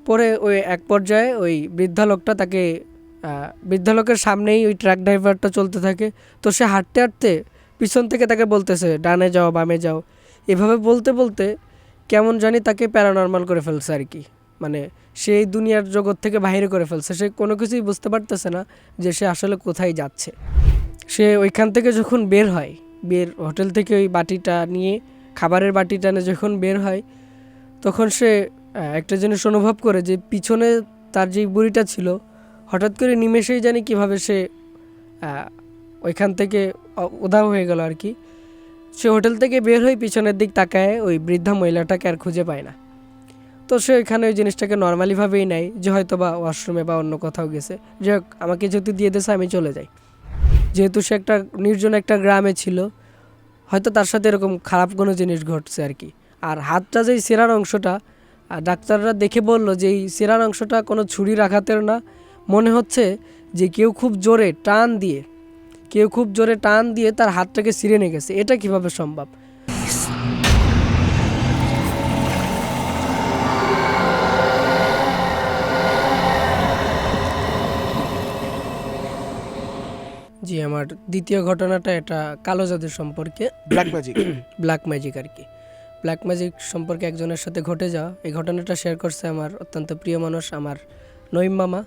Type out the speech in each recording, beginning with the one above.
পরে ওই এক পর্যায়ে ওই বৃদ্ধা লোকটা তাকে বৃদ্ধা লোকের সামনেই ওই ট্রাক ড্রাইভারটা চলতে থাকে। তো সে হাঁটতে হাঁটতে পিছন থেকে তাকে বলতেছে ডানে যাও বামে যাও, এভাবে বলতে বলতে কেমন জানি তাকে প্যারানর্মাল করে ফেলছে আর কি। মানে সেই দুনিয়ার জগৎ থেকে বাইরে করে ফেলছে, সে কোনো কিছুই বুঝতে পারতেছে না যে সে আসলে কোথায় যাচ্ছে। সে ওইখান থেকে যখন বের হোটেল থেকে ওই বাটিটা নিয়ে, খাবারের বাটিটা নিয়ে যখন বের হয়, তখন সে একটা জিনিস অনুভব করে যে পিছনে তার যে বুড়িটা ছিল হঠাৎ করে নিমেষেই জানি কিভাবে সে ওইখান থেকে উধাও হয়ে গেল আর কি। সে হোটেল থেকে বের হয়ে পিছনের দিক তাকায় ওই বৃদ্ধা মহিলাটাকে আর খুঁজে পায় না। তো সে ওইখানে ওই জিনিসটাকে নর্মালিভাবেই নেয় যে হয়তো বা ওয়াশরুমে বা অন্য কোথাও গেছে, যাই হোক আমাকে যেহেতু দিয়ে দিয়েছে আমি চলে যাই। যেহেতু সে একটা নির্জন একটা গ্রামে ছিল, হয়তো তার সাথে এরকম খারাপ কোনো জিনিস ঘটছে আর কি। আর হাতটা যেই ছেঁড়ার অংশটা, ডাক্তাররা দেখে বলল যে এই ছেঁড়ার অংশটা কোনো ছুরির আঘাতের না, মনে হচ্ছে যে কেউ খুব জোরে টান দিয়ে তার হাতটাকে ছিঁড়ে নিয়ে গেছে। এটা কিভাবে সম্ভব? জি, আমার দ্বিতীয় ঘটনাটা এটা কালো জাদু সম্পর্কে, ব্ল্যাক ম্যাজিক। ব্ল্যাক ম্যাজিক আর কি। ব্ল্যাক ম্যাজিক সম্পর্কে একজনের সাথে ঘটে যাওয়া এই ঘটনাটা শেয়ার করছে আমার অত্যন্ত প্রিয় মানুষ, আমার নঈম মামা।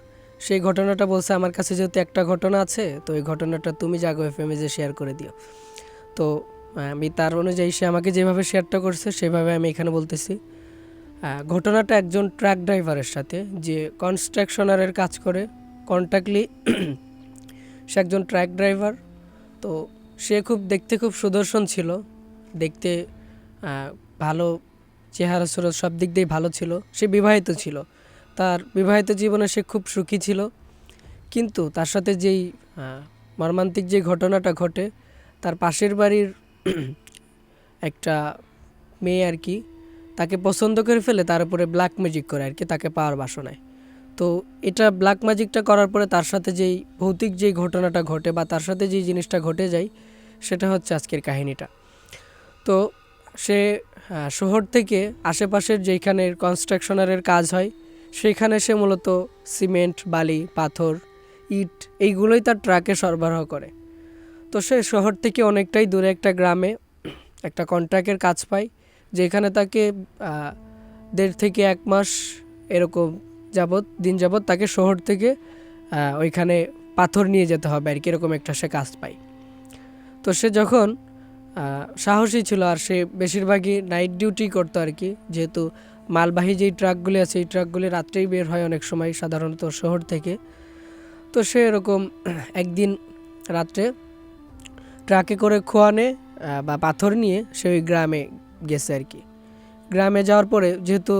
সেই ঘটনাটা বলছে আমার কাছে যেহেতু একটা ঘটনা আছে, তো এই ঘটনাটা তুমি জাগো এফএমে যে শেয়ার করে দিও। তো আমি তার অনুযায়ী সে আমাকে যেভাবে শেয়ারটা করছে সেভাবে আমি এখানে বলতেছি। ঘটনাটা একজন ট্রাক ড্রাইভারের সাথে, যে কনস্ট্রাকশনারের কাজ করে কন্ট্রাক্টলি। সে একজন ট্রাক ড্রাইভার। তো সে দেখতে খুব সুদর্শন ছিল, দেখতে ভালো, চেহারা সুরত সব দিক দিয়েই ভালো ছিল। সে বিবাহিত ছিল, তার বিবাহিত জীবনে সে খুব সুখী ছিল। কিন্তু তার সাথে যেই মর্মান্তিক যে ঘটনাটা ঘটে, তার পাশের বাড়ির একটা মেয়ে আর কি তাকে পছন্দ করে ফেলে, তার উপরে ব্ল্যাক ম্যাজিক করে আর কি তাকে পাওয়ার বাসনায়। তো এটা ব্ল্যাক ম্যাজিকটা করার পরে তার সাথে যেই ভৌতিক যেই ঘটনাটা ঘটে বা তার সাথে যেই জিনিসটা ঘটে যায়, সেটা হচ্ছে আজকের কাহিনীটা। তো সে শহর থেকে আশেপাশের যেখানে কনস্ট্রাকশনারের কাজ হয় সেইখানে সে মূলত সিমেন্ট, বালি, পাথর, ইট এইগুলোই তার ট্রাকে সরবরাহ করে। তো সে শহর থেকে অনেকটাই দূরে একটা গ্রামে একটা কন্ট্রাক্টের কাজ পায়, যেখানে তাকে 1.5 থেকে 1 মাস এরকম দিন যাবৎ তাকে শহর থেকে ওইখানে পাথর নিয়ে যেতে হবে আর কি, এরকম একটা সে কাজ পায়। তো সে যখন সাহসী ছিল, আর সে বেশিরভাগই নাইট ডিউটি করতো আর কি, যেহেতু মালবাহী যেই ট্রাকগুলি আছে এই ট্রাকগুলি রাত্রেই বের হয় অনেক সময় সাধারণত শহর থেকে। তো সে এরকম একদিন রাত্রে ট্রাকে করে খোয়ানে বা পাথর নিয়ে সে ওই গ্রামে গেছে আর কি। গ্রামে যাওয়ার পরে যেহেতু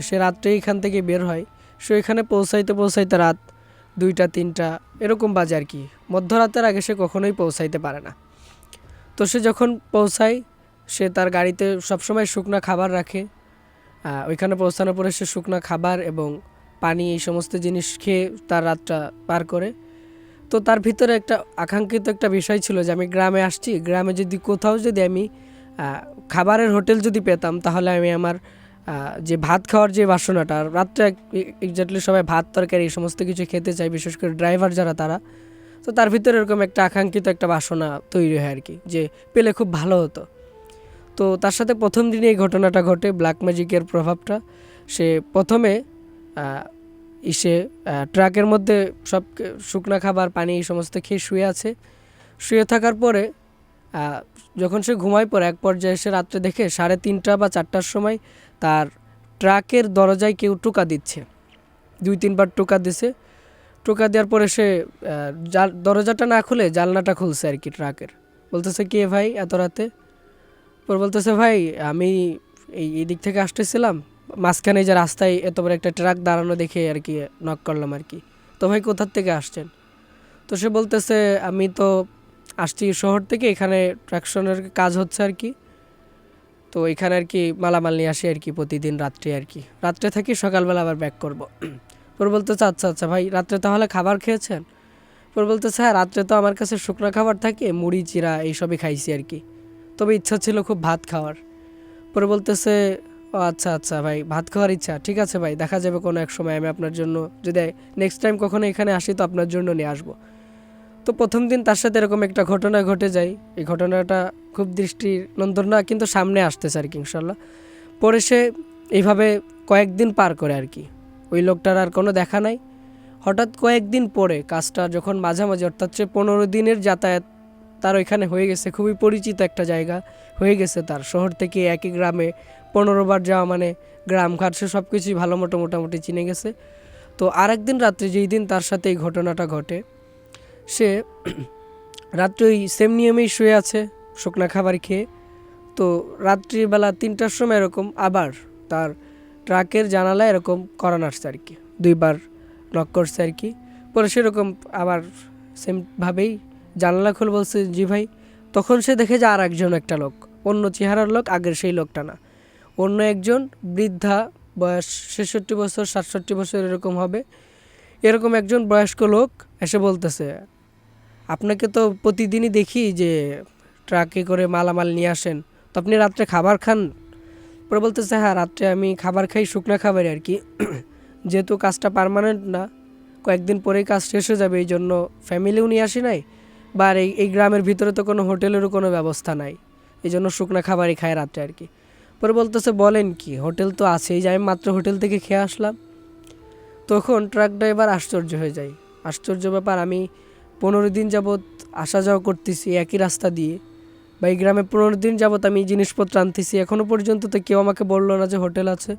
সে রাত্রে এখান থেকে বের হয়, সে এখানে পৌঁছাইতে রাত 2টা-3টা এরকম বাজে আর কি। মধ্যরাতের আগে সে কখনোই পৌঁছাইতে পারে না। তো সে যখন পৌঁছায়, সে তার গাড়িতে সবসময় শুকনা খাবার রাখে। ওইখানে পৌঁছানোর পরে সে শুকনা খাবার এবং পানি এই সমস্ত জিনিস খেয়ে তার রাতটা পার করে। তো তার ভিতরে একটা আকাঙ্ক্ষিত একটা বিষয় ছিল যে আমি গ্রামে আসছি, গ্রামে যদি কোথাও যদি আমি খাবারের হোটেল যদি পেতাম, তাহলে আমি আমার যে ভাত খাওয়ার যে বাসনাটা, রাত্রে এক্স্যাক্টলি সবাই ভাত তরকারি এই সমস্ত কিছু খেতে চায়, বিশেষ করে ড্রাইভার যারা তারা। তো তার ভিতরে এরকম একটা আকাঙ্ক্ষিত একটা বাসনা তৈরি হয় আর কি, যে পেলে খুব ভালো হতো। তো তার সাথে প্রথম দিনে এই ঘটনাটা ঘটে, ব্ল্যাক ম্যাজিকের প্রভাবটা। সে প্রথমে ট্রাকের মধ্যে সব শুকনা খাবার, পানি এই সমস্ত খেয়ে শুয়ে থাকার পরে যখন সে ঘুমায় পড়ে, এক পর্যায়ে সে রাত্রে দেখে 3:30 বা 4টার সময় তার ট্রাকের দরজায় কেউ টোকা দিচ্ছে। 2-3 বার টোকা দিছে। টোকা দেওয়ার পরে সে দরজাটা না খুলে জানলাটা খুলছে আর কি ট্রাকের। বলতেছে, কে ভাই এত রাতে? পরে বলতেছে, ভাই আমি এই দিক থেকে আসতেছিলাম, মাঝখানে যে রাস্তায় এত বড় একটা ট্রাক দাঁড়ানো দেখে আর কি নক করলাম আর কি। তো ভাই কোথার থেকে আসছেন? তো সে বলতেছে, আমি তো আসছি শহর থেকে, এখানে ট্রাকশনের কাজ হচ্ছে আর কি। তো এখানে আর কি মালামাল নিয়ে আসি আর কি প্রতিদিন রাত্রে আর কি, রাত্রে থাকি, সকালবেলা আবার ব্যাক করব। পরে বলতেছে, আচ্ছা আচ্ছা ভাই, রাত্রে তাহলে খাবার খেয়েছেন? পরে বলতেছে, হ্যাঁ রাত্রে তো আমার কাছে শুকনো খাবার থাকে, মুড়ি চিরা এইসবই খাইছি আর কি, তবে ইচ্ছা ছিল খুব ভাত খাওয়ার। পরে বলতেছে, ও ও আচ্ছা আচ্ছা ভাই, ভাত খাওয়ার ইচ্ছা, ঠিক আছে ভাই, দেখা যাবে কোনো এক সময়। আমি আপনার জন্য যদি নেক্সট টাইম কখনো এখানে আসি তো আপনার জন্য নিয়ে আসবো। তো প্রথম দিন তার সাথে এরকম একটা ঘটনা ঘটে যায়। এই ঘটনাটা খুব দৃষ্টি নন্দন না, কিন্তু সামনে আসতেছে আর কি ইনশাল্লাহ। পরে সে এইভাবে কয়েকদিন পার করে আর কি, ওই লোকটার আর কোনো দেখা নাই। হঠাৎ কয়েকদিন পরে কাজটা যখন মাঝামাঝি, অর্থাৎ সে 15 দিনের যাতায়াত তার ওইখানে হয়ে গেছে, খুবই পরিচিত একটা জায়গা হয়ে গেছে তার। শহর থেকে একই গ্রামে 15 বার যাওয়া মানে গ্রামঘাট সে সব কিছুই ভালো মতো মোটামুটি চিনে গেছে। তো আরেকদিন রাত্রে, যেই দিন তার সাথে এই ঘটনাটা ঘটে, সে রাত্রে ওই সেম নিয়মেই শুয়ে আছে শুকনা খাবার খেয়ে। তো রাত্রিবেলা 3টার সময় এরকম আবার তার ট্রাকের জানালায় এরকম করান আসছে আর কি, 2বার নক করছে আর কি। পরে সেরকম আবার সেমভাবেই জানালা খুলে বলছে জি ভাই। তখন সে দেখে যে আর একজন একটা লোক, অন্য চেহারার লোক, আগের সেই লোকটা না, অন্য একজন বৃদ্ধা, বয়স 66 বছর 67 বছর এরকম হবে, এরকম একজন বয়স্ক লোক এসে বলতেছে, আপনাকে তো প্রতিদিনই দেখি যে ট্রাকে করে মালামাল নিয়ে আসেন, তো আপনি রাত্রে খাবার খান? পরে বলতেছে হ্যাঁ, রাত্রে আমি খাবার খাই, শুকনা খাবার আর কি। যেহেতু কাজটা পার্মানেন্ট না, কয়েকদিন পরেই কাজ শেষ হয়ে যাবে, এই জন্য ফ্যামিলিও নিয়ে আসি নাই, বা আর এই গ্রামের ভিতরে তো কোনো হোটেলেরও কোনো ব্যবস্থা নাই, এই জন্য শুকনা খাবারই খায় রাত্রে আর কি। পরে বলতেছে বলেন কি, হোটেল তো আছেই, যে আমি মাত্র হোটেল থেকে খেয়ে আসলাম। তখন ট্রাক ড্রাইভার আশ্চর্য হয়ে যায়। আশ্চর্য ব্যাপার, আমি 15 দিন যাবৎ আসা যাওয়া করতেছি একই রাস্তা দিয়ে, বা এই গ্রামে 15 দিন যাবৎ আমি জিনিসপত্র আনতেছি, এখনও পর্যন্ত তো কেউ আমাকে বললো না যে হোটেল আছে।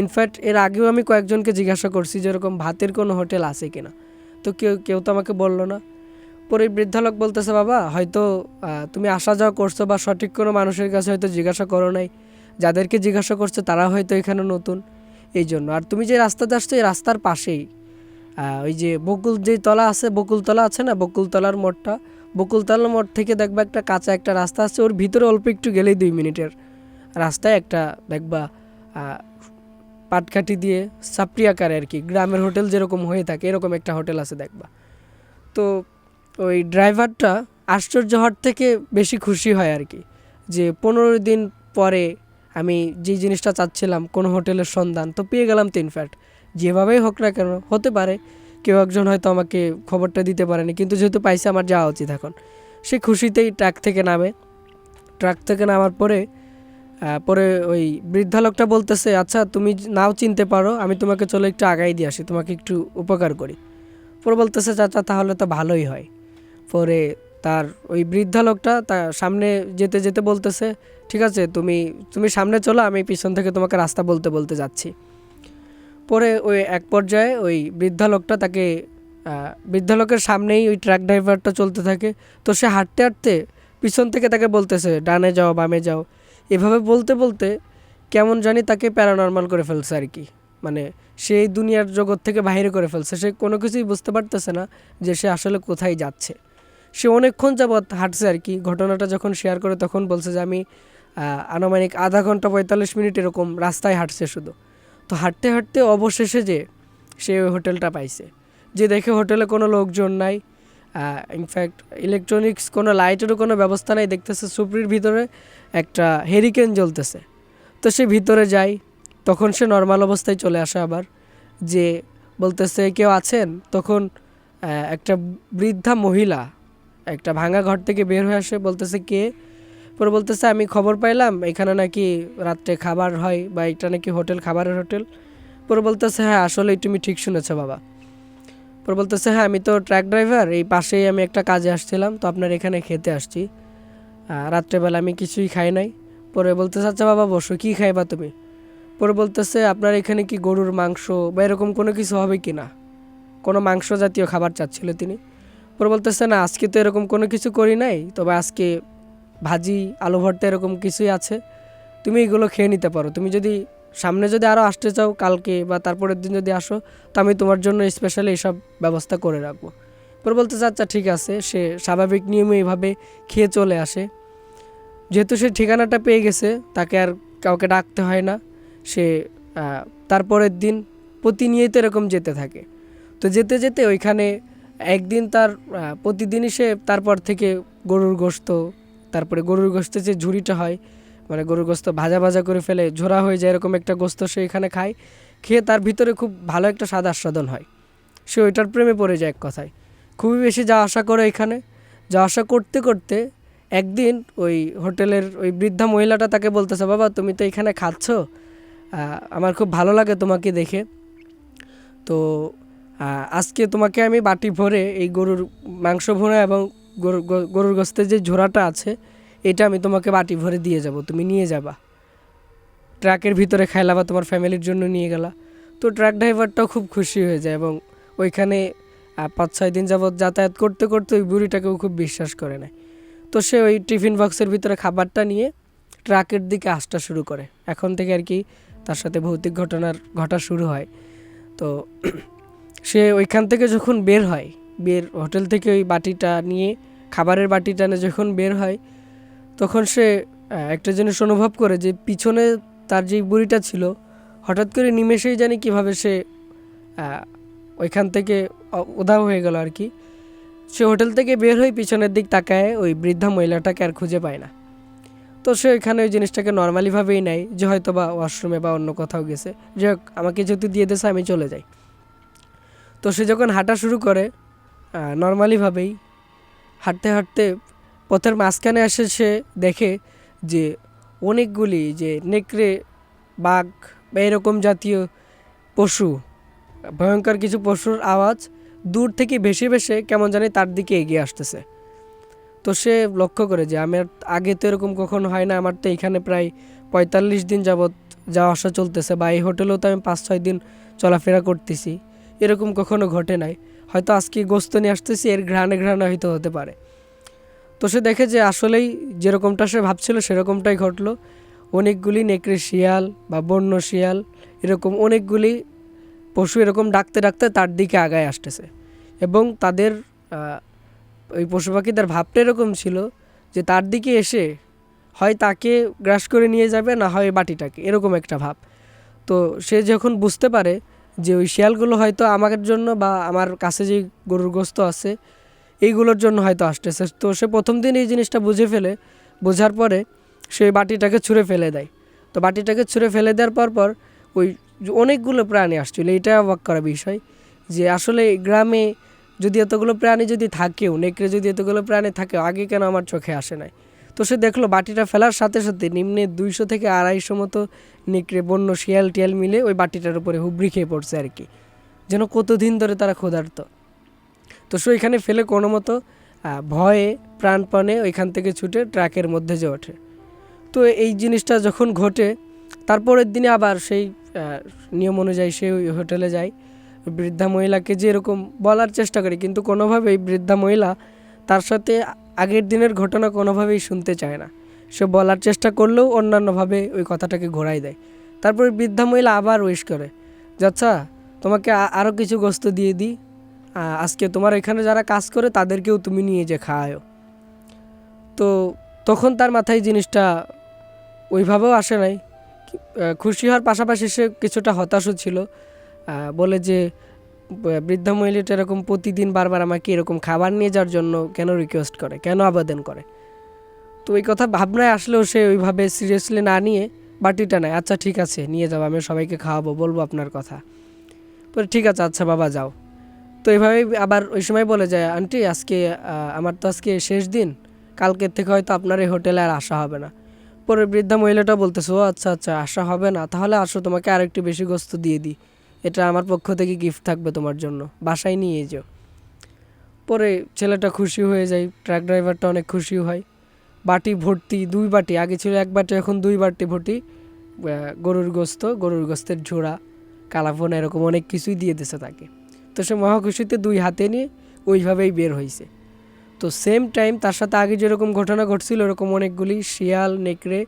ইনফ্যাক্ট এর আগেও আমি কয়েকজনকে জিজ্ঞাসা করছি যে এরকম ভাতের কোনো হোটেল আছে কিনা, তো কেউ কেউ তো আমাকে বললো না। পরে বৃদ্ধা লোক বলতেছে বাবা, হয়তো তুমি আসা যাওয়া করছো বা সঠিক কোনো মানুষের কাছে হয়তো জিজ্ঞাসা করো নাই, যাদেরকে জিজ্ঞাসা করছো তারা হয়তো এখানে নতুন, এই জন্য। আর তুমি যে রাস্তাতে আসছো এই রাস্তার পাশেই ওই যে বকুল যে তলা আছে, বকুলতলা আছে না, বকুলতলার মোড়টা, বকুলতলা মোড় থেকে দেখবা একটা কাঁচা একটা রাস্তা আছে, ওর ভিতরে অল্প একটু গেলেই 2 মিনিটের রাস্তায় একটা দেখবা পাটকাঠি দিয়ে সাপড়ি আকারে আর কি, গ্রামের হোটেল যেরকম হয়ে থাকে এরকম একটা হোটেল আছে দেখবা। তো ওই ড্রাইভারটা আশ্চর্য হওয়ার থেকে বেশি খুশি হয় আর কি, যে 15 দিন পরে আমি যে জিনিসটা চাচ্ছিলাম, কোনো হোটেলের সন্ধান তো পেয়ে গেলাম। তো ইনফ্যাক্ট যেভাবেই হোক না কেন, হতে পারে কেউ একজন হয়তো আমাকে খবরটা দিতে পারেনি, কিন্তু যেহেতু পাইছে আমার যাওয়া উচিত এখন। সে খুশিতেই ট্রাক থেকে নামে। ট্রাক থেকে নামার পরে পরে ওই বৃদ্ধা লোকটা বলতেছে, আচ্ছা তুমি নাও চিনতে পারো, আমি তোমাকে চলে একটু আগাই দিয়ে আসি, তোমাকে একটু উপকার করি। পরে বলতেছে চাচা তাহলে তো ভালোই হয়। পরে তার ওই বৃদ্ধা লোকটা তার সামনে যেতে যেতে বলতেছে, ঠিক আছে তুমি তুমি সামনে চলো, আমি পিছন থেকে তোমাকে রাস্তা বলতে বলতে যাচ্ছি। পরে ওই এক পর্যায়ে ওই বৃদ্ধা লোকটা তাকে বৃদ্ধা লোকের সামনেই ওই ট্রাক ড্রাইভারটা চলতে থাকে। তো সে হাঁটতে হাঁটতে পিছন থেকে তাকে বলতেছে ডানে যাও বামে যাও, এভাবে বলতে বলতে কেমন জানি তাকে প্যারানর্মাল করে ফেলছে আর কি, মানে সেই দুনিয়ার জগৎ থেকে বাইরে করে ফেলছে। সে কোনো কিছুই বুঝতে পারতেছে না যে সে আসলে কোথায় যাচ্ছে। সে অনেকক্ষণ যাবৎ হাঁটছে আর কি। ঘটনাটা যখন শেয়ার করে তখন বলছে যে আমি আনুমানিক আধা ঘন্টা 45 মিনিট এরকম রাস্তায় হাঁটছে শুধু। তো হাঁটতে হাঁটতে অবশেষে যে সে ওই হোটেলটা পাইছে, যে দেখে হোটেলে কোনো লোকজন নাই, ইনফ্যাক্ট ইলেকট্রনিক্স কোনো লাইটেরও কোনো ব্যবস্থা নাই। দেখতেছে সুপ্রির ভিতরে একটা হেরিকেন জ্বলতেছে। তো সে ভিতরে যায়, তখন সে নর্মাল অবস্থায় চলে আসে আবার, যে বলতেছে কেউ আছেন? তখন একটা বৃদ্ধা মহিলা একটা ভাঙা ঘর থেকে বের হয়ে আসে, বলতেছে কে? পরে বলতেছে আমি খবর পাইলাম এখানে নাকি রাত্রে খাবার হয়, বা এটা নাকি হোটেল, খাবারের হোটেল। পরে বলতেছে হ্যাঁ আসলেই তুমি ঠিক শুনেছো বাবা। পরে বলতেছে হ্যাঁ আমি তো ট্রাক ড্রাইভার, এই পাশেই আমি একটা কাজে আসছিলাম, তো আপনার এখানে খেতে আসছি। রাত্রেবেলা আমি কিছুই খাই নাই। পরে বলতেছে আচ্ছা বাবা বসো, কী খাইবা তুমি? পরে বলতেছে আপনার এখানে কি গরুর মাংস বা এরকম কোনো কিছু হবে কি না, কোনো মাংস জাতীয় খাবার চাচ্ছিল তিনি। পরে বলতেছে না আজকে তো এরকম কোনো কিছু করি নাই, তবে আজকে ভাজি আলু ভর্তা এরকম কিছুই আছে, তুমি এগুলো খেয়ে নিতে পারো। তুমি যদি সামনে যদি আরও আসতে চাও কালকে বা তারপরের দিন যদি আসো, তো আমি তোমার জন্য স্পেশালি এইসব ব্যবস্থা করে রাখবো। পরে বলতেছে আচ্ছা ঠিক আছে। সে স্বাভাবিক নিয়মে এইভাবে খেয়ে চলে আসে। যেহেতু সে ঠিকানাটা পেয়ে গেছে, তাকে আর কাউকে ডাকতে হয় না। সে তারপরের দিন প্রতিনিয়ত এরকম যেতে থাকে। তো যেতে যেতে ওইখানে একদিন তার প্রতিদিনই সে তারপর থেকে গরুর গোশত, তারপরে গরুর গোশতের যে ঝুড়িটা হয় মানে গরুর গোস্ত ভাজা ভাজা করে ফেলে ঝোড়া হয়ে যায়, এরকম একটা গোস্ত সে এখানে খায়। খেয়ে তার ভিতরে খুব ভালো একটা স্বাদ আস্বাদন হয়, সে ওইটার প্রেমে পড়ে যায় এক কথায়। খুবই বেশি যাওয়া আসা করে এখানে। যাওয়া আসা করতে করতে একদিন ওই হোটেলের ওই বৃদ্ধা মহিলাটা তাকে বলতেছে, বাবা তুমি তো এখানে খাচ্ছ, আমার খুব ভালো লাগে তোমাকে দেখে, তো আজকে তোমাকে আমি বাটি ভরে এই গরুর মাংস ভুনা এবং গরুর গোস্তের যে ঝোড়াটা আছে এটা আমি তোমাকে বাটি ভরে দিয়ে যাব, তুমি নিয়ে যাবা, ট্রাকের ভিতরে খাইলা বা তোমার ফ্যামিলির জন্য নিয়ে গেলা। তো ট্রাক ড্রাইভারটাও খুব খুশি হয়ে যায় এবং ওইখানে 5-6 দিন যাবৎ যাতায়াত করতে করতে ওই বুড়িটাকেও খুব বিশ্বাস করে নেয়। তো সে ওই টিফিন বক্সের ভিতরে খাবারটা নিয়ে ট্রাকের দিকে আসতে শুরু করে। এখন থেকে আর কি তার সাথে ভৌতিক ঘটা শুরু হয়। তো সে ওইখান থেকে যখন বের হয়, হোটেল থেকে ওই বাটিটা নিয়ে, খাবারের বাটিটা নিয়ে যখন বের হয়, তখন সে একটা জিনিস অনুভব করে যে পিছনে তার যে বুড়িটা ছিল হঠাৎ করে নিমেষেই জানি কীভাবে সে ওইখান থেকে উধাও হয়ে গেল আর কি। সে হোটেল থেকে বের হয়ে পিছনের দিক তাকায় ওই বৃদ্ধা মহিলাটাকে আর খুঁজে পায় না। তো সে ওইখানে ওই জিনিসটাকে নর্মালিভাবেই নেয় যে হয়তো বা ওয়াশরুমে বা অন্য কোথাও গেছে, যাই হোক আমাকে যেহেতু দিয়ে দিয়েছে আমি চলে যাই। তো সে যখন হাঁটা শুরু করে নর্মালিভাবেই হাঁটতে হাঁটতে পথের মাঝখানে এসে সে দেখে যে অনেকগুলি যে নেকড়ে, বাঘ বা এরকম জাতীয় পশু, ভয়ঙ্কর কিছু পশুর আওয়াজ দূর থেকে ভেসে ভেসে কেমন জানি তার দিকে এগিয়ে আসতেছে। তো সে লক্ষ্য করে যে আমার আগে তো এরকম কখনো হয় না, আমার তো এখানে প্রায় 45 দিন যাবৎ যাওয়া আসা চলতেছে, বা এই হোটেলেও তো আমি 5-6 দিন চলাফেরা করতেছি, এরকম কখনো ঘটে নাই, হয়তো আজকে গোস্ত নিয়ে আসতেছি এর ঘ্রাণে ঘ্রাণে হয়তো হতে পারে। তো সে দেখে যে আসলেই যেরকমটা সে ভাবছিল সেরকমটাই ঘটলো। অনেকগুলি নেকড়ে শিয়াল বা বন্য শিয়াল এরকম অনেকগুলি পশু এরকম ডাকতে ডাকতে তার দিকে আগায় আসতেছে, এবং তাদের ওই পশু পাখিদের ভাবটা এরকম ছিল যে তার দিকে এসে হয় তাকে গ্রাস করে নিয়ে যাবে, না হয় বাটিটাকে, এরকম একটা ভাব। তো সে যখন বুঝতে পারে যে ওই শিয়ালগুলো হয়তো আমার জন্য বা আমার কাছে যে গরুর গোস্ত আছে এইগুলোর জন্য হয়তো আসতেছে, তো সে প্রথম দিন এই জিনিসটা বোঝার পরে সে বাটিটাকে ছুঁড়ে ফেলে দেয়। তো বাটিটাকে ছুঁড়ে ফেলে দেওয়ার পর ওই অনেকগুলো প্রাণী আসছিল। এটা অবাক করা বিষয় যে আসলে গ্রামে যদি এতগুলো প্রাণী যদি থাকেও, নেকড়ে যদি এতগুলো প্রাণী থাকেও, আগে কেন আমার চোখে আসে নাই। তো সে দেখলো বাটিটা ফেলার সাথে সাথে নিম্নে 200 থেকে 250 মতো নেকড়ে, বন্য শিয়াল টিয়াল মিলে ওই বাটিটার উপরে হুবড়ি খেয়ে পড়ছে আর কি, যেন কতদিন ধরে তারা ক্ষুধার্ত। তো সে ওইখানে ফেলে কোনো মতো ভয়ে প্রাণপণে ওইখান থেকে ছুটে ট্রাকের মধ্যে যে ওঠে। তো এই জিনিসটা যখন ঘটে তারপরের দিনে আবার সেই নিয়ম অনুযায়ী সে ওই হোটেলে যায়, বৃদ্ধা মহিলাকে যে এরকম বলার চেষ্টা করে, কিন্তু কোনোভাবেই বৃদ্ধা মহিলা তার সাথে আগের দিনের ঘটনা কোনোভাবেই শুনতে চায় না। সে বলার চেষ্টা করলেও অন্যান্যভাবে ওই কথাটাকে ঘোরাই দেয়। তারপরে বৃদ্ধা মহিলা আবার উইশ করে যে আচ্ছা তোমাকে আরও কিছু গোস্ত দিয়ে দিই, আজকে তোমার এখানে যারা কাজ করে তাদেরকেও তুমি নিয়ে যে খাওয়াও। তো তখন তার মাথায় জিনিসটা ওইভাবেও আসে নাই, খুশি হওয়ার পাশাপাশি সে কিছুটা হতাশও ছিল। বলে যে বৃদ্ধা মহিলাটা এরকম প্রতিদিন বারবার আমাকে এরকম খাবার নিয়ে যাওয়ার জন্য কেন রিকোয়েস্ট করে, কেন আবেদন করে। তো এই কথা ভাবনায় আসলেও সে ওইভাবে সিরিয়াসলি না নিয়ে বাটিটা নেয়। আচ্ছা ঠিক আছে নিয়ে যাবো, আমি সবাইকে খাওয়াবো, বলবো আপনার কথা। পরে ঠিক আছে আচ্ছা বাবা যাও। তো এইভাবেই আবার ওই সময় বলে যায়, আন্টি আজকে আমার তো আজকে শেষ দিন, কালকের থেকে হয়তো আপনার এই হোটেলে আর আসা হবে না। পরে বৃদ্ধা মহিলাটা বলতেছে, ও আচ্ছা আচ্ছা আসা হবে না, তাহলে আসো তোমাকে আরেকটু বেশি গোস্ত দিয়ে দিই, এটা আমার পক্ষ থেকে গিফট থাকবে তোমার জন্য, বাসায় নিয়ে যাও। পরে ছেলেটা খুশি হয়ে যায়, ট্রাক ড্রাইভারটা অনেক খুশি হয়। বাটি ভর্তি 2 বাটি, আগে ছিল 1 বাটি, এখন 2 বাটি ভর্তি গরুর গোস্তের ঝোড়া, কালাভুনা এরকম অনেক কিছুই দিয়ে দিছে তাকে। তো সে মহা খুশিতে 2 হাতে নিয়ে ওইভাবেই বের হয়েছে। তো সেম টাইম তার সাথে আগে যেরকম ঘটনা ঘটছিল এরকম অনেকগুলি শিয়াল, নেকড়ে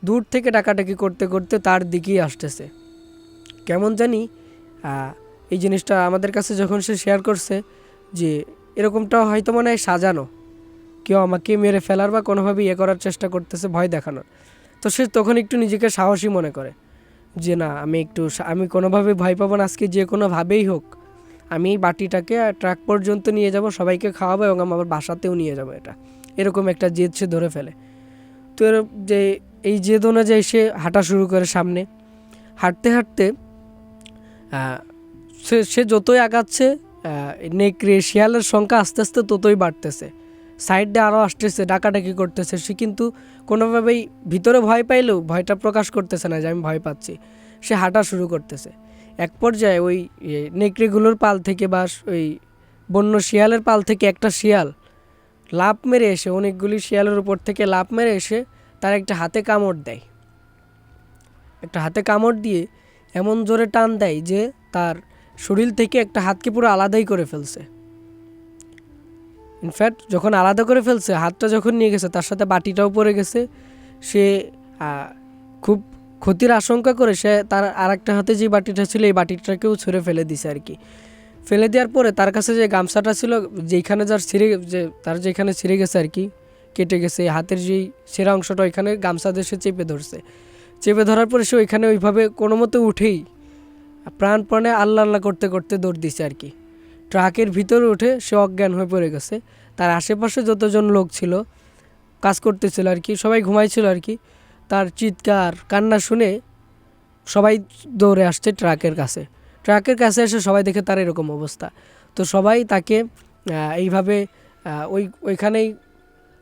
দূর থেকে ডাকাডাকি করতে করতে তার দিকেই আসতেছে। কেমন জানি এই জিনিসটা আমাদের কাছে যখন সে শেয়ার করছে যে এরকমটা হয়তো মনে হয় সাজানো, কেউ আমাকে মেরে ফেলার বা কোনোভাবে করার চেষ্টা করতেছে, ভয় দেখানোর। তো সে তখন একটু নিজেকে সাহসী মনে করে যে না আমি কোনোভাবে ভয় পাবো না, আজকে যে কোনোভাবেই হোক আমি এই বাটিটাকে ট্রাক পর্যন্ত নিয়ে যাব, সবাইকে খাওয়াবো এবং আমার বাসাতেও নিয়ে যাব, এরকম একটা জেদ সে ধরে ফেলে। তো যে এই জেদ অনুযায়ী সে হাঁটা শুরু করে সামনে। হাঁটতে হাঁটতে সে যতই আগাচ্ছে নেকড়ে শিয়ালের সংখ্যা আস্তে আস্তে ততই বাড়তেছে, সাইডে আরও আসতেছে, ডাকাডাকি করতেছে। সে কিন্তু কোনোভাবেই ভিতরে ভয় পাইলেও ভয়টা প্রকাশ করতেছে না যে আমি ভয় পাচ্ছি। সে হাঁটা শুরু করতেছে। এক পর্যায়ে ওই নেকড়েগুলোর পাল থেকে বা ওই বন্য শিয়ালের পাল থেকে একটা শিয়াল লাফ মেরে এসে, অনেকগুলি শিয়ালের উপর থেকে লাফ মেরে এসে তার একটা হাতে কামড় দেয়। একটা হাতে কামড় দিয়ে এমন জোরে টান দেয় যে তার শরীর থেকে একটা হাতকে পুরো আলাদাই করে ফেলছে। ইনফ্যাক্ট যখন আলাদা করে ফেলছে, হাতটা যখন নিয়ে গেছে তার সাথে বাটিটাও পড়ে গেছে। সে খুব ক্ষতির আশঙ্কা করে সে তার আর একটা হাতে যে বাটিটা ছিল এই বাটিটাকেও ছুঁড়ে ফেলে দিছে আর কি। ফেলে দেওয়ার পরে তার কাছে যে গামছাটা ছিল, যেখানে তার যেখানে ছিঁড়ে গেছে আর কি, কেটে গেছে, হাতের যেই ছেঁড়া অংশটা ওইখানে গামছা দিয়ে সে চেপে ধরছে। চেপে ধরার পরে সে ওইখানে ওইভাবে কোনো মতে উঠেই প্রাণপণে আল্লাহ আল্লাহ করতে করতে দৌড় দিছে আর কি। ট্রাকের ভিতরে উঠে সে অজ্ঞান হয়ে পড়ে গেছে। তার আশেপাশে যতজন লোক ছিল, কাজ করতেছিল আর কি, সবাই ঘুমাইছিল আর কি। তার চিৎকার কান্না শুনে সবাই দৌড়ে আসছে ট্রাকের কাছে। ট্রাকের কাছে এসে সবাই দেখে তার এরকম অবস্থা। তো সবাই তাকে এইভাবে ওইখানেই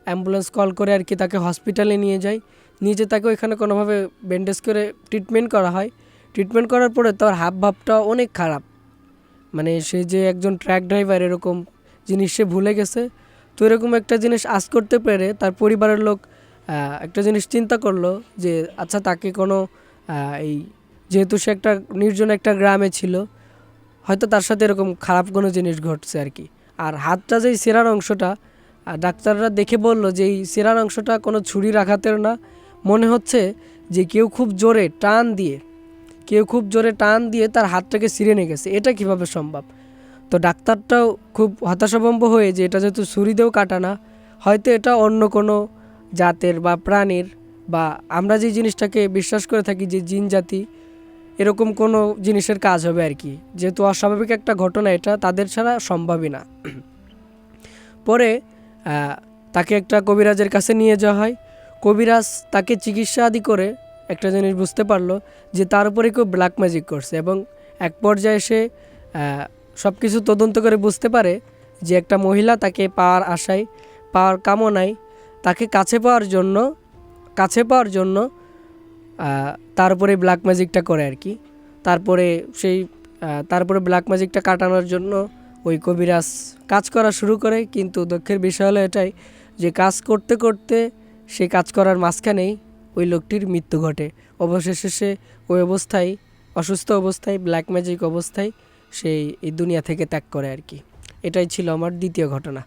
অ্যাম্বুলেন্স কল করে আর কি তাকে হসপিটালে নিয়ে যায়। নিয়ে যেয়ে তাকে ওইখানে কোনোভাবে ব্যান্ডেজ করে ট্রিটমেন্ট করা হয়। ট্রিটমেন্ট করার পরে তার হাবভাবটা অনেক খারাপ, মানে সে যে একজন ট্রাক ড্রাইভার এরকম জিনিস সে ভুলে গেছে। তো এরকম একটা জিনিস আজ করতে পেরে তার পরিবারের লোক একটা জিনিস চিন্তা করলো যে আচ্ছা তাকে কোনো এই যেহেতু সে একটা নির্জন একটা গ্রামে ছিল, হয়তো তার সাথে এরকম খারাপ কোনো জিনিস ঘটছে আর কি। আর হাতটা যেই ছেঁড়ার অংশটা, ডাক্তাররা দেখে বলল যে এই ছেঁড়ার অংশটা কোনো ছুরির আঘাতের না, মনে হচ্ছে যে কেউ খুব জোরে টান দিয়ে তার হাতটাকে ছিঁড়ে নিয়ে গেছে। এটা কিভাবে সম্ভব? তো ডাক্তারটাও খুব হতাশাভম্ব হয়ে যে এটা যেহেতু ছুরি দিয়েও কাটা না, হয়তো এটা অন্য কোনো জাতের বা প্রাণীর, বা আমরা যে জিনিসটাকে বিশ্বাস করে থাকি যে জিন জাতি, এরকম কোনো জিনিসের কাজ হবে আর কি। যেহেতু অস্বাভাবিক একটা ঘটনা, এটা তাদের ছাড়া সম্ভবই না। পরে তাকে একটা কবিরাজের কাছে নিয়ে যাওয়া হয়। কবিরাজ তাকে চিকিৎসা আদি করে একটা জিনিস বুঝতে পারলো যে তার উপরে কেউ ব্ল্যাক ম্যাজিক করছে, এবং এক পর্যায়ে সে সব কিছু তদন্ত করে বুঝতে পারে যে একটা মহিলা তাকে পাওয়ার কামনায় তাকে কাছে পাওয়ার জন্য তার উপরে ব্ল্যাক ম্যাজিকটা করে আর কি। তারপরে ব্ল্যাক ম্যাজিকটা কাটানোর জন্য ওই কবিরাজ কাজ করা শুরু করে। কিন্তু দুঃখের বিষয় হলো এটাই যে কাজ করতে করতে সে কাজ করার মাঝখানেই ওই লোকটির মৃত্যু ঘটে। অবশেষে সে ওই অবস্থায়, অসুস্থ অবস্থায়, ব্ল্যাক ম্যাজিক অবস্থায় সেই এই দুনিয়া থেকে ত্যাগ করে আর কি। এটাই ছিল আমার দ্বিতীয় ঘটনা।